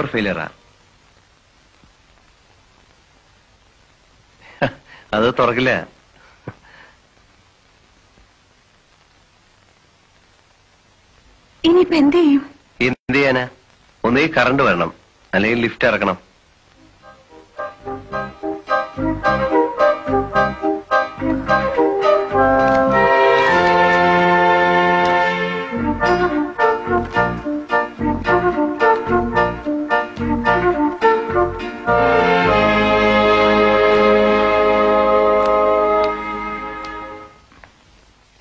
Over ഫെയിലിയറാ. അത് തുറക്കില്ല. ഇനിയിപ്പോ എന്ത് ചെയ്യും? എന്ത് ചെയ്യാനാ? ഒന്നീ കറണ്ട് വരണം, അല്ലെങ്കിൽ ലിഫ്റ്റ് ഇറക്കണം.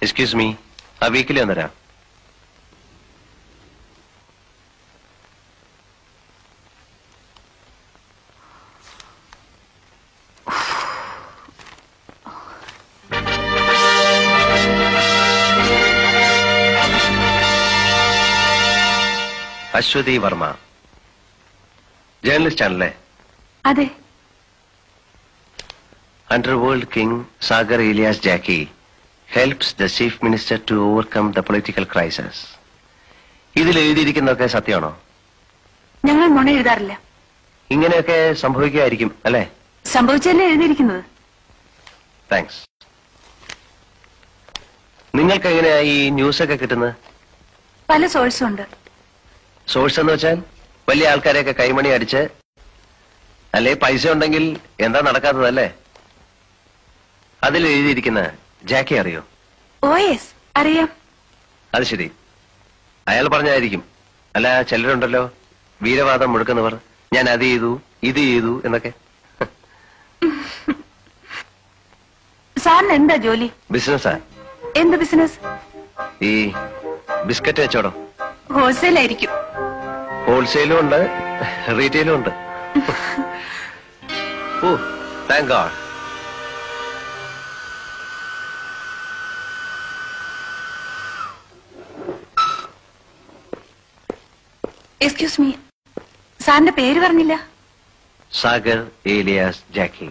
എക്സ്ക്യൂസ് മീ, ആ വീക്കിലി വന്നരാം. അശ്വതി വർമ്മ, ജേർണലിസ്റ്റ് ആണല്ലേ? അതെ. Underworld King Sagar Elias Jackie helps the Chief Minister to overcome the political crisis. ഇതിൽ എഴുതിയിരിക്കുന്നതൊക്കെ സത്യമാണോ? ഞങ്ങൾ നുണ എഴുതാറില്ല. ഇങ്ങനെയൊക്കെ സംഭവിക്കുമായിരിക്കും അല്ലേ? സംഭവിച്ചല്ലേ എഴുതിയിരിക്കുന്നത്. താങ്ക്സ്. നിങ്ങൾക്ക് എങ്ങനെയാ ഈ ന്യൂസൊക്കെ കിട്ടുന്നത്? പല സോഴ്സും ഉണ്ട്. സോഴ്സ് എന്ന് വെച്ചാൽ വലിയ ആൾക്കാരെയൊക്കെ കൈമണി അടിച്ച്, അല്ലെ പൈസ ഉണ്ടെങ്കിൽ എന്താ നടക്കാത്തതല്ലേ? അതിൽ എഴുതിയിരിക്കുന്ന ജാക്കി അറിയോ? ഓ യെസ്, അറിയാം. അത് ശരി, അയാൾ പറഞ്ഞായിരിക്കും. അല്ല, ചിലരുണ്ടല്ലോ വീരവാദം മുഴക്കുന്നവർ, ഞാൻ അത് ചെയ്തു ഇത് ചെയ്തു എന്നൊക്കെ. സാറിന് എന്താ ജോലി? ബിസിനസ്സാ. എന്ത് ബിസിനസ്? ഈ ബിസ്ക്കറ്റ് വെച്ചോടോ. ഹോൾസെയിൽ ആയിരിക്കും. ഹോൾസെയിലും ഉണ്ട്, റീറ്റെയിലും ഉണ്ട്. ഓ, താങ്ക് ഗോഡ്. എക്സ്ക്യൂസ് മീ, സാറിന്റെ പേര് പറഞ്ഞില്ല. സാഗർ ഏലിയാസ് ജാക്കി.